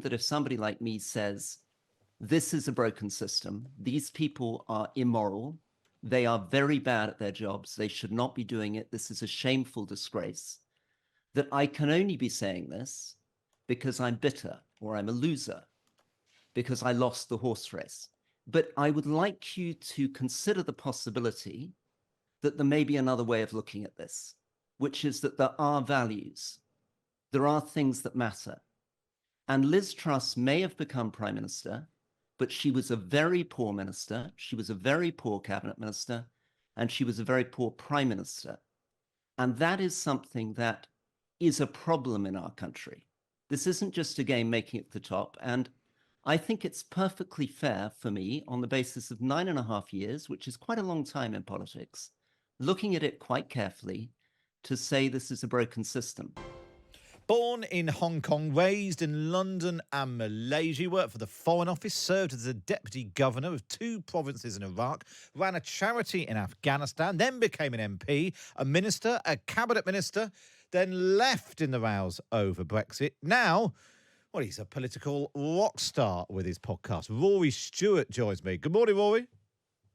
that if somebody like me says, this is a broken system, these people are immoral, they are very bad at their jobs, they should not be doing it, this is a shameful disgrace, that I can only be saying this because I'm bitter or I'm a loser, because I lost the horse race. But I would like you to consider the possibility that there may be another way of looking at this, which is that there are values, there are things that matter. And Liz Truss may have become prime minister, but she was a very poor minister, she was a very poor cabinet minister, and she was a very poor prime minister. And that is something that is a problem in our country. This isn't just a game making it to the top. And I think it's perfectly fair for me, on the basis of 9.5 years, which is quite a long time in politics, looking at it quite carefully, to say this is a broken system. Born in Hong Kong, raised in London and Malaysia, worked for the Foreign Office, served as a deputy governor of 2 provinces in Iraq, ran a charity in Afghanistan, then became an MP, a minister, a cabinet minister, then left in the rows over Brexit. Now, well, he's a political rock star with his podcast. Rory Stewart joins me. Good morning, Rory.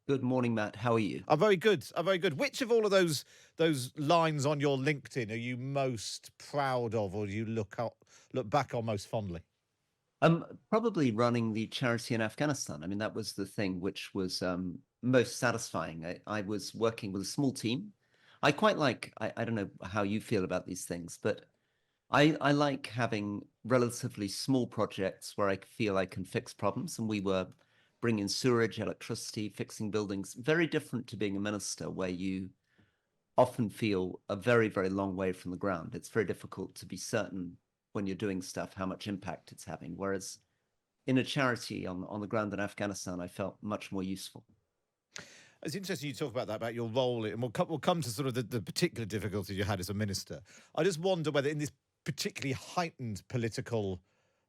Good morning, Matt. How are you? I'm very good. I'm very good. Which of all of those lines on your LinkedIn are you most proud of, or do you look back on most fondly? Probably running the charity in Afghanistan. I mean, that was the thing which was most satisfying. I was working with a small team. I quite like, I don't know how you feel about these things, but I like having relatively small projects where I feel I can fix problems. And we were bringing sewerage, electricity, fixing buildings, very different to being a minister, where you often feel a very, very long way from the ground. It's very difficult to be certain when you're doing stuff how much impact it's having. Whereas in a charity on the ground in Afghanistan, I felt much more useful. It's interesting you talk about that, about your role, and we'll come to sort of the particular difficulties you had as a minister. I just wonder whether in this particularly heightened political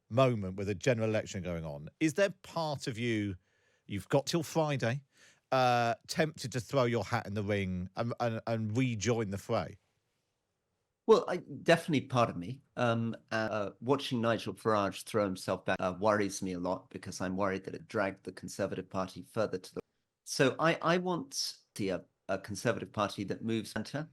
moment with a general election going on, is there part of you, you've got till Friday, tempted to throw your hat in the ring and rejoin the fray? Well, definitely part of me. Watching Nigel Farage throw himself back worries me a lot, because I'm worried that it dragged the Conservative Party further to the... So I want to see a Conservative Party that moves centre,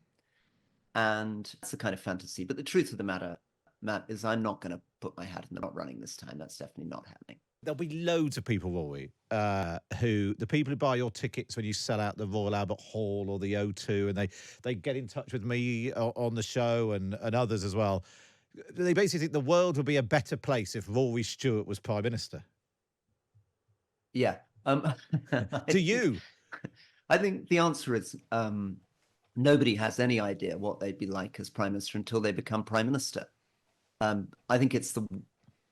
and that's the kind of fantasy. But the truth of the matter, Matt, is I'm not going to put my hat in the not running this time. That's definitely not happening. There'll be loads of people, Rory, the people who buy your tickets when you sell out the Royal Albert Hall or the O2, and they get in touch with me on the show and others as well. They basically think the world would be a better place if Rory Stewart was Prime Minister. Yeah. To you? I think the answer is nobody has any idea what they'd be like as Prime Minister until they become Prime Minister. I think it's the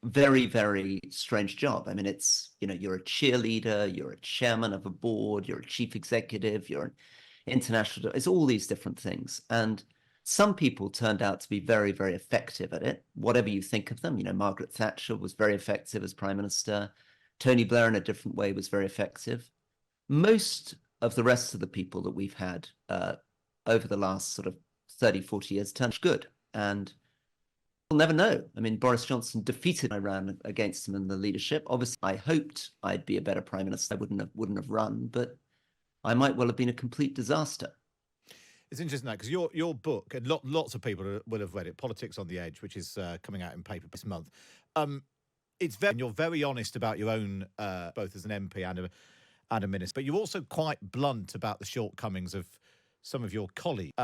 very, very strange job. I mean, it's, you're a cheerleader, you're a chairman of a board, you're a chief executive, you're an international, it's all these different things. And some people turned out to be very, very effective at it, whatever you think of them. Margaret Thatcher was very effective as Prime Minister. Tony Blair in a different way was very effective. Most of the rest of the people that we've had over the last sort of 30, 40 years turned good. And we'll never know. I mean, Boris Johnson defeated, I ran against him in the leadership. Obviously, I hoped I'd be a better Prime Minister. I wouldn't have run, but I might well have been a complete disaster. It's interesting that, because your book, and lots of people will have read it, Politics on the Edge, which is coming out in paper this month. You're very honest about your own, both as an MP and a minister, but you're also quite blunt about the shortcomings of some of your colleagues.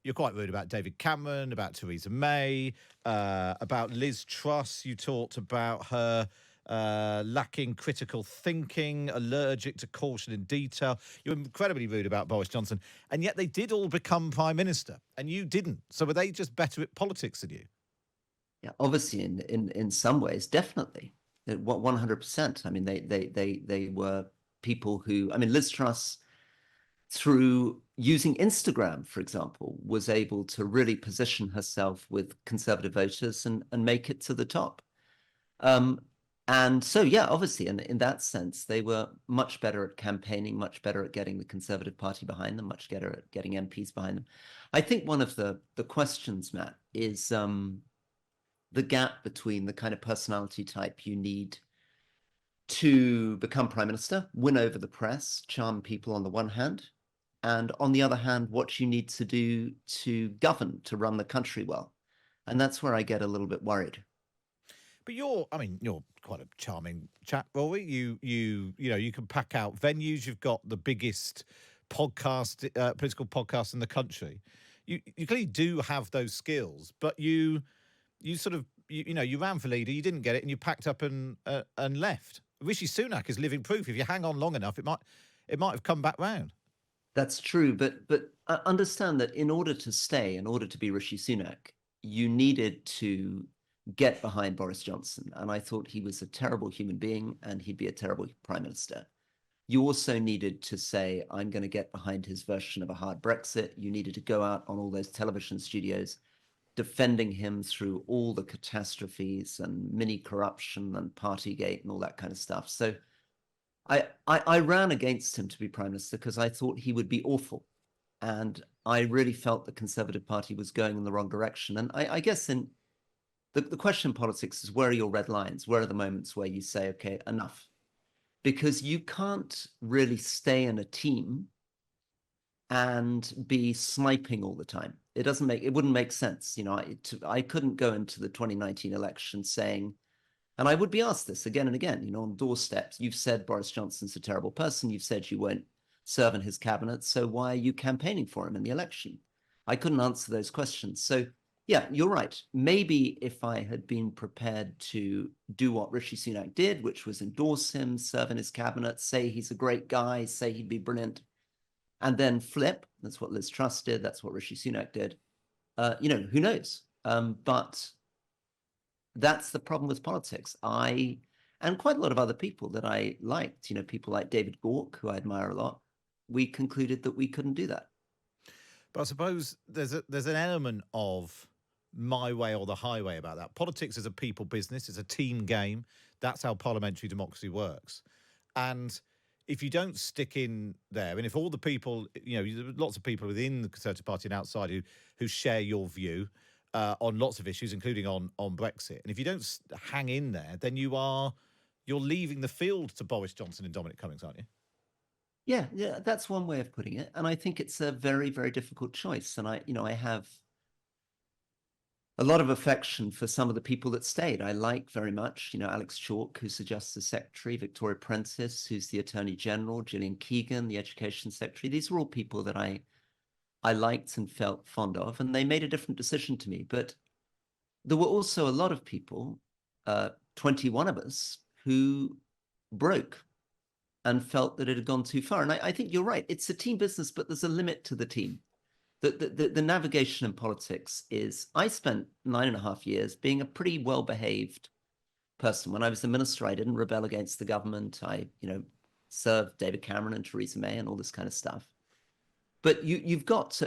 You're quite rude about David Cameron, about Theresa May, about Liz Truss. You talked about her lacking critical thinking, allergic to caution in detail. You're incredibly rude about Boris Johnson, and yet they did all become Prime Minister, and you didn't. So were they just better at politics than you? Yeah, obviously, in some ways, definitely, 100%. I mean, they were people who, I mean, Liz Truss, through using Instagram, for example, was able to really position herself with Conservative voters and make it to the top. And so, yeah, obviously, in that sense, they were much better at campaigning, much better at getting the Conservative Party behind them, much better at getting MPs behind them. I think one of the questions, Matt, is the gap between the kind of personality type you need to become prime minister, win over the press, charm people on the one hand, and on the other hand, what you need to do to govern, to run the country well. And that's where I get a little bit worried. But you're quite a charming chap, Rory. You can pack out venues. You've got the biggest political podcast in the country. You clearly do have those skills, but you ran for leader, you didn't get it, and you packed up and left. Rishi Sunak is living proof. If you hang on long enough, it might have come back round. That's true, but understand that in order to be Rishi Sunak, you needed to get behind Boris Johnson. And I thought he was a terrible human being and he'd be a terrible prime minister. You also needed to say, I'm going to get behind his version of a hard Brexit. You needed to go out on all those television studios defending him through all the catastrophes and mini corruption and Partygate and all that kind of stuff. So I ran against him to be prime minister because I thought he would be awful. And I really felt the Conservative Party was going in the wrong direction. And I guess the question in politics is, where are your red lines? Where are the moments where you say, okay, enough? Because you can't really stay in a team and be sniping all the time. It wouldn't make sense. I couldn't go into the 2019 election saying, and I would be asked this again and again, on doorsteps, you've said Boris Johnson's a terrible person. You've said you won't serve in his cabinet. So why are you campaigning for him in the election? I couldn't answer those questions. So yeah, you're right. Maybe if I had been prepared to do what Rishi Sunak did, which was endorse him, serve in his cabinet, say he's a great guy, say he'd be brilliant, and then flip. That's what Liz Truss did. That's what Rishi Sunak did. Who knows? But that's the problem with politics. I and quite a lot of other people that I liked, people like David Gauke, who I admire a lot, we concluded that we couldn't do that. But I suppose there's an element of my way or the highway about that. Politics is a people business. It's a team game. That's how parliamentary democracy works. And if you don't stick in there, and if all the people, lots of people within the Conservative Party and outside who share your view on lots of issues, including on Brexit, and if you don't hang in there, then you're leaving the field to Boris Johnson and Dominic Cummings, aren't you? Yeah, that's one way of putting it. And I think it's a very, very difficult choice. And I have a lot of affection for some of the people that stayed. I like very much, Alex Chalk, who's the Justice Secretary, Victoria Prentice, who's the Attorney General, Gillian Keegan, the Education Secretary. These are all people that I liked and felt fond of, and they made a different decision to me. But there were also a lot of people, 21 of us, who broke and felt that it had gone too far. And I think you're right. It's a team business, but there's a limit to the team. The navigation in politics is, I spent 9.5 years being a pretty well-behaved person. When I was the minister, I didn't rebel against the government. I, served David Cameron and Theresa May and all this kind of stuff. But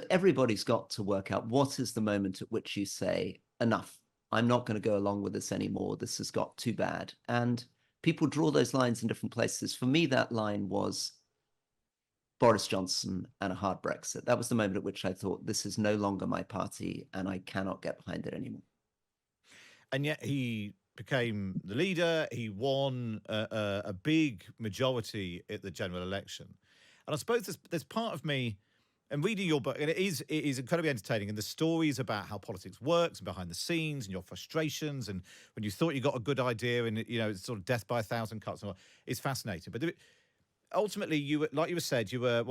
everybody's got to work out what is the moment at which you say, enough, I'm not going to go along with this anymore. This has got too bad. And people draw those lines in different places. For me, that line was Boris Johnson and a hard Brexit. That was the moment at which I thought, this is no longer my party and I cannot get behind it anymore. And yet he became the leader. He won a big majority at the general election. And I suppose there's part of me, and reading your book, and it is incredibly entertaining, and the stories about how politics works and behind the scenes and your frustrations and when you thought you got a good idea and, it's sort of death by a thousand cuts and all, it's fascinating. But ultimately, you were, like you said, you were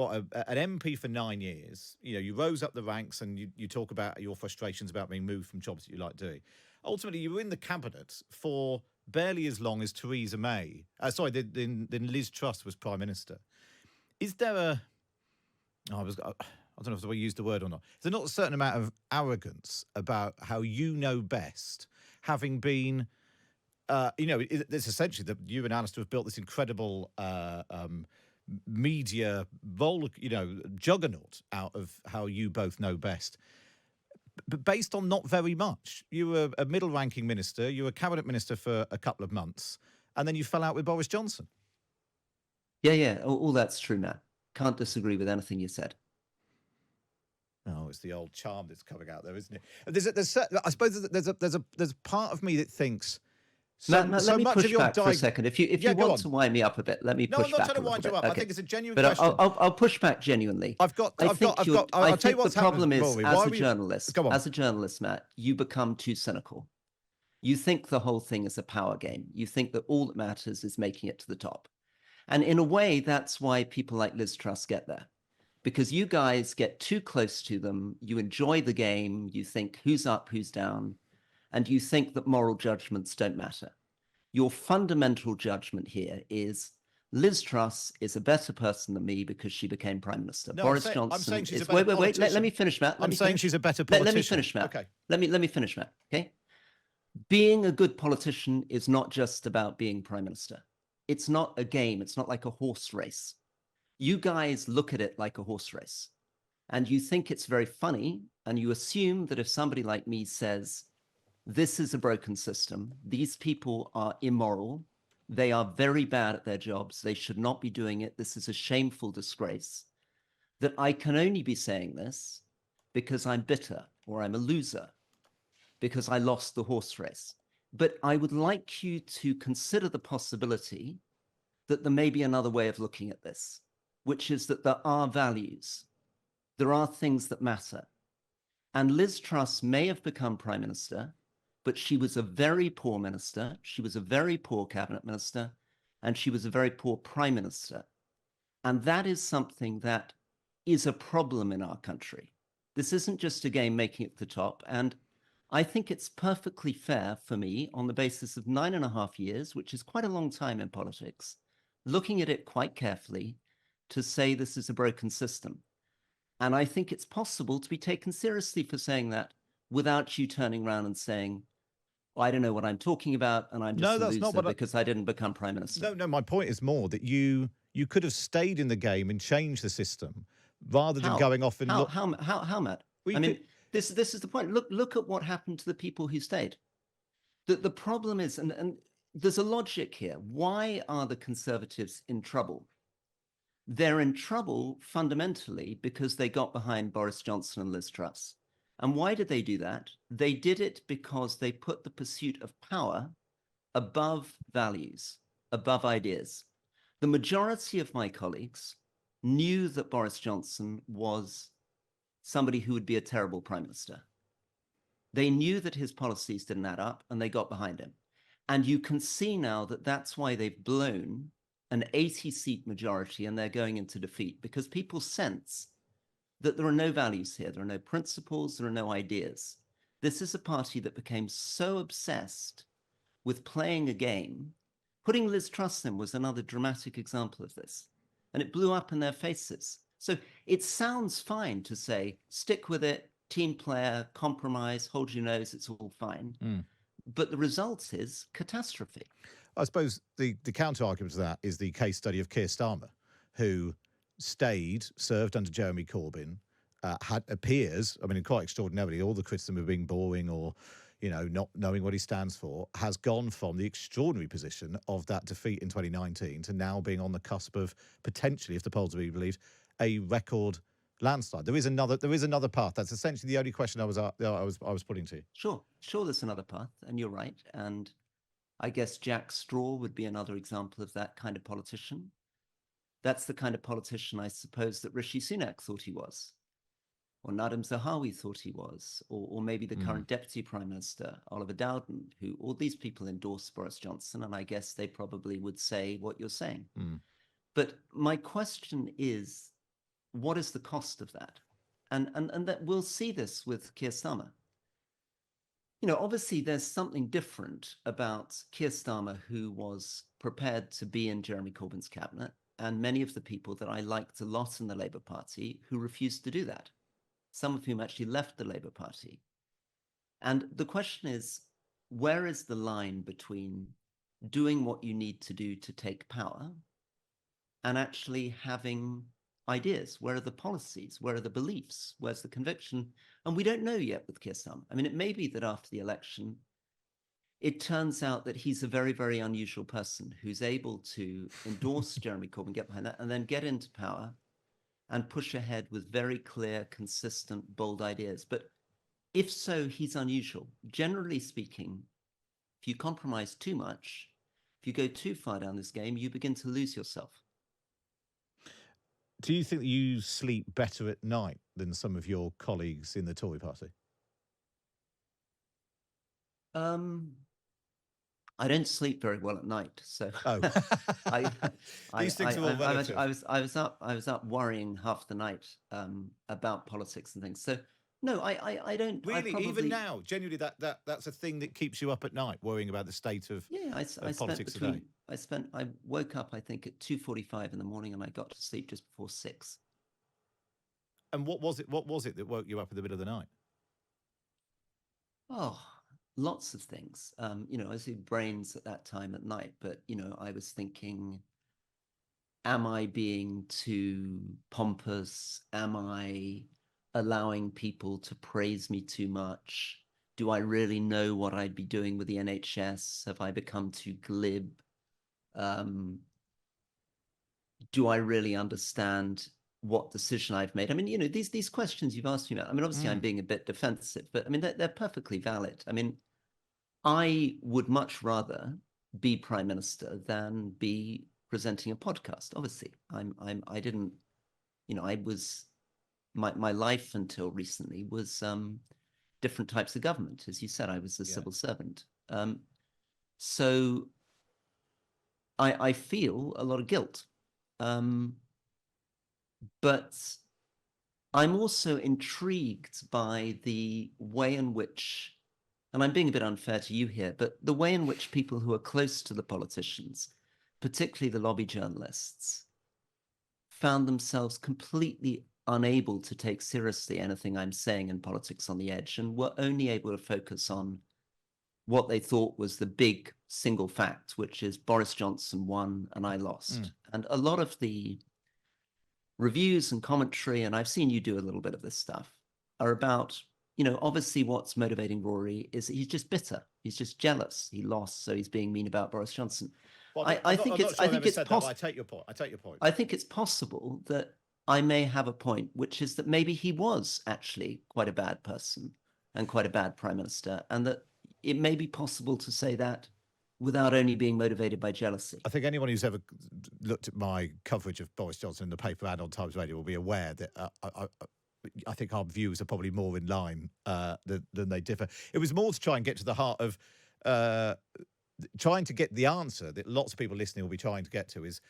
an MP for 9 years. You rose up the ranks, and you talk about your frustrations about being moved from jobs that you like doing. Ultimately, you were in the cabinet for barely as long as Theresa May. Then Liz Truss was prime minister. Is there I don't know if I use the word or not. Is there not a certain amount of arrogance about how you know best, having been, it's essentially that you and Alistair have built this incredible media role, juggernaut out of how you both know best, but based on not very much. You were a middle-ranking minister, you were cabinet minister for a couple of months, and then you fell out with Boris Johnson. Yeah, all that's true, Matt. Can't disagree with anything you said. Oh, it's the old charm that's coming out there, isn't it? I suppose there's a part of me that thinks Matt, let me much push of your back for a second. If you go want on. to wind me up a bit, let me No, I'm push not back trying to a little wind you bit. up. Okay. I think it's a genuine But question. I'll push back genuinely. I'll tell you what's The problem happening, is, Rory. as a journalist, Matt, you become too cynical. You think the whole thing is a power game. You think that all that matters is making it to the top. And in a way, that's why people like Liz Truss get there. Because you guys get too close to them, you enjoy the game, you think who's up, who's down, and you think that moral judgments don't matter. Your fundamental judgment here is Liz Truss is a better person than me because she became prime minister. No, Boris Johnson I'm saying she's is a better wait. Let me finish, Matt. I'm saying she's a better politician. Let me finish, Matt. Okay. Let me finish, Matt. Okay. Being a good politician is not just about being prime minister. It's not a game. It's not like a horse race. You guys look at it like a horse race, and you think it's very funny, and you assume that if somebody like me says, this is a broken system, these people are immoral, they are very bad at their jobs, they should not be doing it, this is a shameful disgrace, that I can only be saying this because I'm bitter or I'm a loser, because I lost the horse race. But I would like you to consider the possibility that there may be another way of looking at this, which is that there are values, there are things that matter. And Liz Truss may have become prime minister, but she was a very poor minister, she was a very poor cabinet minister, and she was a very poor prime minister. And that is something that is a problem in our country. This isn't just a game making it to the top. And I think it's perfectly fair for me, on the basis of 9.5 years, which is quite a long time in politics, looking at it quite carefully, to say this is a broken system. And I think it's possible to be taken seriously for saying that without you turning around and saying, well, I don't know what I'm talking about, and I'm just a loser because I didn't become prime minister. No, my point is more that you could have stayed in the game and changed the system rather than going off and how, Matt? I mean, this is the point. Look at what happened to the people who stayed. The problem is, and there's a logic here. Why are the Conservatives in trouble? They're in trouble fundamentally because they got behind Boris Johnson and Liz Truss. And why did they do that? They did it because they put the pursuit of power above values, above ideas. The majority of my colleagues knew that Boris Johnson was somebody who would be a terrible prime minister. They knew that his policies didn't add up, and they got behind him. And you can see now that that's why they've blown an 80-seat majority and they're going into defeat, because people sense that there are no values here, there are no principles, there are no ideas. This is a party that became so obsessed with playing a game. Putting Liz Truss in was another dramatic example of this, and it blew up in their faces. So it sounds fine to say, stick with it, team player, compromise, hold your nose, it's all fine. But the result is catastrophe. I suppose the counter argument to that is the case study of Keir Starmer, who served under Jeremy Corbyn, appears, I mean, quite extraordinarily, all the criticism of being boring or, not knowing what he stands for, has gone from the extraordinary position of that defeat in 2019 to now being on the cusp of potentially, if the polls are to be believed, a record landslide. There is another path. That's essentially the only question I was putting to you. Sure, there's another path, and you're right. And I guess Jack Straw would be another example of that kind of politician. That's the kind of politician, I suppose, that Rishi Sunak thought he was, or Nadhim Zahawi thought he was, or maybe the current Deputy Prime Minister, Oliver Dowden, who all these people endorse Boris Johnson, and I guess they probably would say what you're saying. But my question is, what is the cost of that? And that we'll see this with Keir Starmer. Obviously there's something different about Keir Starmer, who was prepared to be in Jeremy Corbyn's cabinet, and many of the people that I liked a lot in the Labour Party who refused to do that, some of whom actually left the Labour Party. And the question is, where is the line between doing what you need to do to take power and actually having ideas? Where are the policies? Where are the beliefs? Where's the conviction? And we don't know yet with Keir Starmer. I mean, it may be that after the election, it turns out that he's a very, very unusual person who's able to endorse Jeremy Corbyn, get behind that, and then get into power and push ahead with very clear, consistent, bold ideas. But if so, he's unusual. Generally speaking, if you compromise too much, if you go too far down this game, you begin to lose yourself. Do you think that you sleep better at night than some of your colleagues in the Tory party? I don't sleep very well at night, so Oh, these things are all relative. I was up worrying half the night about politics and things. So no, I don't Really, I even now, genuinely, that's a thing that keeps you up at night, worrying about the state of politics today. I woke up, I think, at 2:45 in the morning, and I got to sleep just before 6. And what was it that woke you up in the middle of the night? Oh, lots of things. I was in brains at that time at night, but I was thinking, am I being too pompous? Am I allowing people to praise me too much? Do I really know what I'd be doing with the NHS? Have I become too glib? Do I really understand what decision I've made? I mean, these questions you've asked me about, I mean, obviously I'm being a bit defensive, but I mean, they're perfectly valid. I mean, I would much rather be prime minister than be presenting a podcast. Obviously, I didn't, I was, my life until recently was different types of government. As you said, I was a civil servant. So I feel a lot of guilt. But I'm also intrigued by the way in which, and I'm being a bit unfair to you here, but the way in which people who are close to the politicians, particularly the lobby journalists, found themselves completely unable to take seriously anything I'm saying in Politics on the Edge, and were only able to focus on what they thought was the big single fact, which is Boris Johnson won and I lost. And a lot of the reviews and commentary, and I've seen you do a little bit of this stuff, are about, obviously what's motivating Rory is he's just bitter. He's just jealous. He lost, so he's being mean about Boris Johnson. Well, I think it's possible. I take your point. I think it's possible that I may have a point, which is that maybe he was actually quite a bad person and quite a bad prime minister, and that it may be possible to say that without only being motivated by jealousy. I think anyone who's ever looked at my coverage of Boris Johnson in the paper and on Times Radio will be aware that I think our views are probably more in line than they differ. It was more to try and get to the heart of trying to get the answer that lots of people listening will be trying to get to is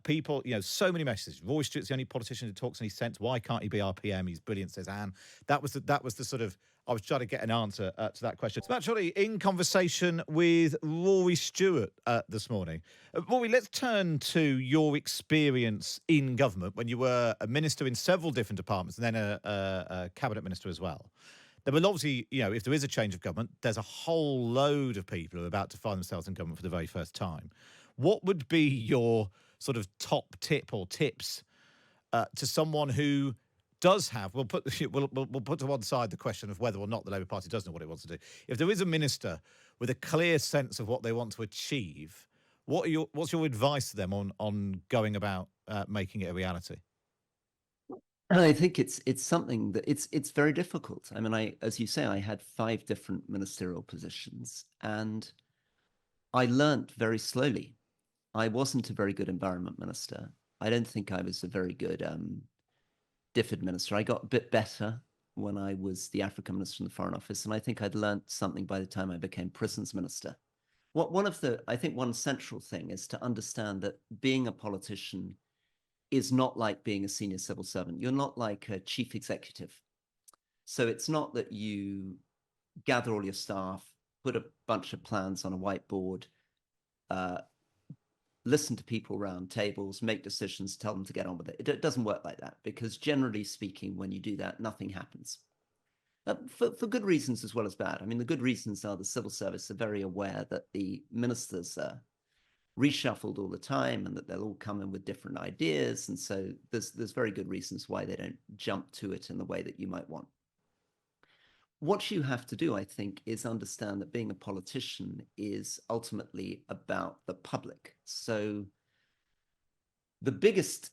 people, so many messages. Rory Stewart's the only politician who talks any sense. Why can't he be our PM? He's brilliant, says Anne. That was the sort of, I was trying to get an answer to that question. So actually in conversation with Rory Stewart this morning. Rory, let's turn to your experience in government when you were a minister in several different departments and then a cabinet minister as well. There will obviously, if there is a change of government, there's a whole load of people who are about to find themselves in government for the very first time. What would be your sort of top tip or tips to someone who does have, we'll put to one side the question of whether or not the Labour Party does know what it wants to do. If there is a minister with a clear sense of what they want to achieve, what's your advice to them on going about making it a reality? I think it's something that it's very difficult. I mean, as you say, I had 5 different ministerial positions, and I learnt very slowly. I wasn't a very good environment minister. I don't think I was a very good DFID minister. I got a bit better when I was the Africa minister in the Foreign Office, and I think I'd learnt something by the time I became prisons minister. I think one central thing is to understand that being a politician is not like being a senior civil servant. You're not like a chief executive. So it's not that you gather all your staff, put a bunch of plans on a whiteboard, listen to people around tables, make decisions, tell them to get on with it. It doesn't work like that, because generally speaking, when you do that, nothing happens. For good reasons as well as bad. I mean, the good reasons are the civil service are very aware that the ministers are reshuffled all the time and that they'll all come in with different ideas. And so there's very good reasons why they don't jump to it in the way that you might want. What you have to do, I think, is understand that being a politician is ultimately about the public. So the biggest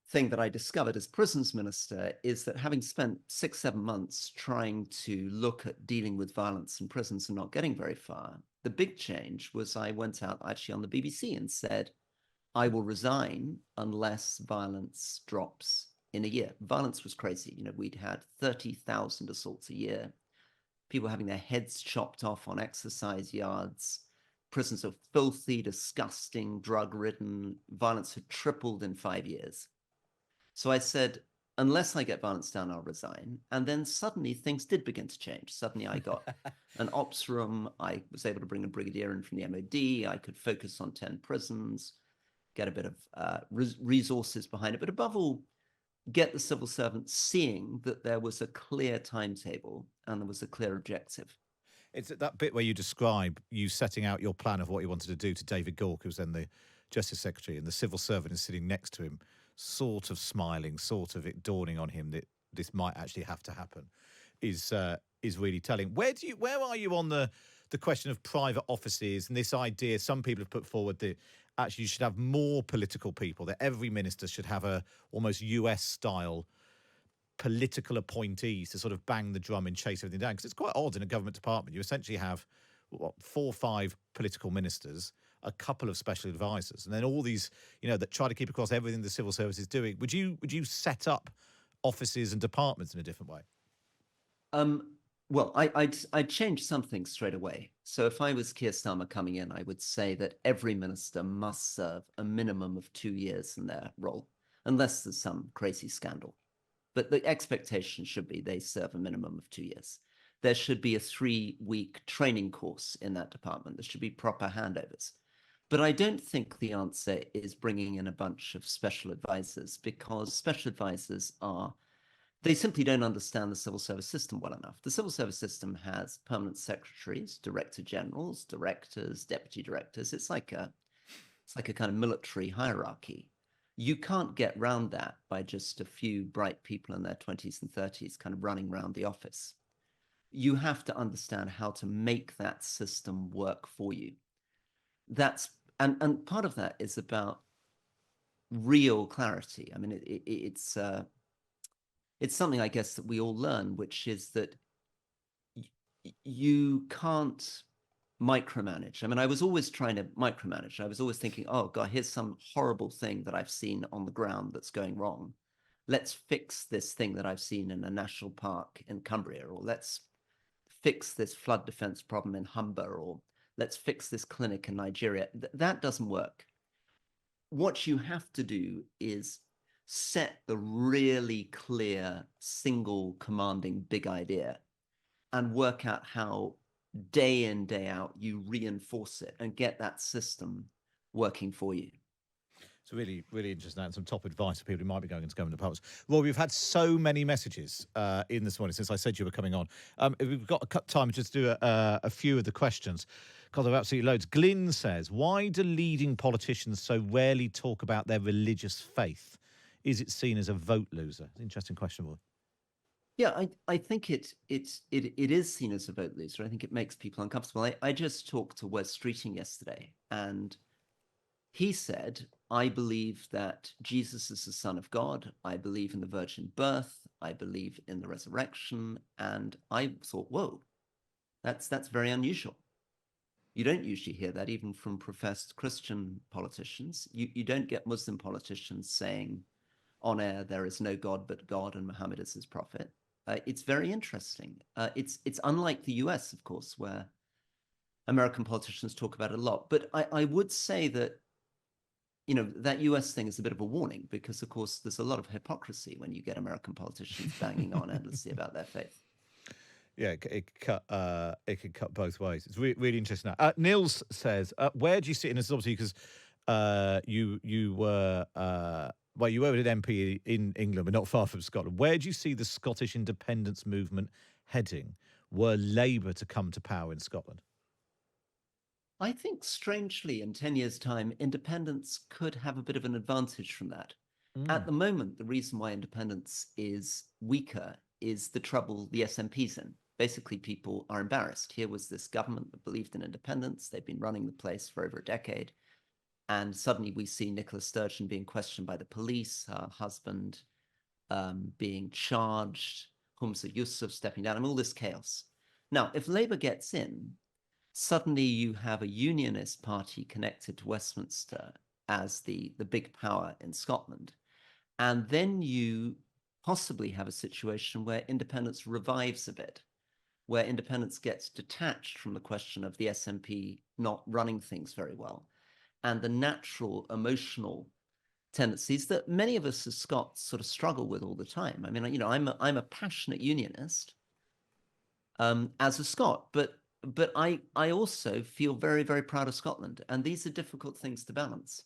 thing that I discovered as prisons minister is that having spent 6-7 months trying to look at dealing with violence in prisons and not getting very far, the big change was I went out actually on the BBC and said, I will resign unless violence drops in a year. Violence was crazy. You know, we'd had 30,000 assaults a year, people having their heads chopped off on exercise yards. Prisons are filthy, disgusting, drug-ridden. Violence had tripled in 5 years. So I said, unless I get violence down, I'll resign. And then suddenly things did begin to change. Suddenly I got an ops room. I was able to bring a brigadier in from the MOD. I could focus on 10 prisons, get a bit of resources behind it. But above all, get the civil servants seeing that there was a clear timetable and there was a clear objective. It's at that bit where you describe you setting out your plan of what you wanted to do to David Gork, who was then the Justice Secretary, and the civil servant is sitting next to him, sort of smiling, sort of it dawning on him that this might actually have to happen, is really telling. Where are you on the question of private offices and this idea some people have put forward that actually you should have more political people, that every minister should have a almost US style political appointees to sort of bang the drum and chase everything down? Because it's quite odd in a government department. You essentially have 4 or 5 political ministers, a couple of special advisors, and then all these, that try to keep across everything the civil service is doing. Would you set up offices and departments in a different way? Well, I'd change something straight away. So if I was Keir Starmer coming in, I would say that every minister must serve a minimum of 2 years in their role, unless there's some crazy scandal. But the expectation should be they serve a minimum of 2 years. There should be a 3-week training course in that department. There should be proper handovers. But I don't think the answer is bringing in a bunch of special advisors, because special advisors they simply don't understand the civil service system well enough. The civil service system has permanent secretaries, director generals, directors, deputy directors. It's like a kind of military hierarchy. You can't get round that by just a few bright people in their 20s and 30s kind of running around the office. You have to understand how to make that system work for you. And part of that is about real clarity. I mean, it's something, I guess, that we all learn, which is that you can't micromanage. I mean, I was always trying to micromanage. I was always thinking, oh God, here's some horrible thing that I've seen on the ground that's going wrong. Let's fix this thing that I've seen in a national park in Cumbria, or let's fix this flood defense problem in Humber, or let's fix this clinic in Nigeria. That doesn't work. What you have to do is set the really clear, single commanding big idea and work out how day in, day out, you reinforce it and get that system working for you. It's really, really interesting. And some top advice for people who might be going into government departments. Rory, we've had so many messages in this morning since I said you were coming on. We've got time just to do a few of the questions, because there are absolutely loads. Glyn says, why do leading politicians so rarely talk about their religious faith? Is it seen as a vote loser? Interesting question, Rory. Yeah, I think it is seen as a vote loser. I think it makes people uncomfortable. I just talked to Wes Streeting yesterday, and he said, I believe that Jesus is the Son of God. I believe in the virgin birth. I believe in the resurrection. And I thought, whoa, that's very unusual. You don't usually hear that even from professed Christian politicians. You don't get Muslim politicians saying on air, there is no God but God and Muhammad is his prophet. It's very interesting. It's unlike the US, of course, where American politicians talk about it a lot. But I would say that, that US thing is a bit of a warning, because, of course, there's a lot of hypocrisy when you get American politicians banging on endlessly about their faith. Yeah, it could cut both ways. It's really interesting. Nils says, where do you sit in this? Obviously, because you were you were an MP in England, but not far from Scotland. Where do you see the Scottish independence movement heading were Labour to come to power in Scotland? I think, strangely, in 10 years' time, independence could have a bit of an advantage from that. At the moment, the reason why independence is weaker is the trouble the SNP's in. Basically, people are embarrassed. Here was this government that believed in independence. They've been running the place for over a decade. And suddenly we see Nicola Sturgeon being questioned by the police, her husband being charged, Humza Yusuf stepping down, and all this chaos. Now, if Labour gets in, suddenly you have a unionist party connected to Westminster as the big power in Scotland. And then you possibly have a situation where independence revives a bit, where independence gets detached from the question of the SNP not running things very well, and the natural emotional tendencies that many of us as Scots sort of struggle with all the time. I mean, I'm a passionate unionist as a Scot, but I also feel very, very proud of Scotland, and these are difficult things to balance.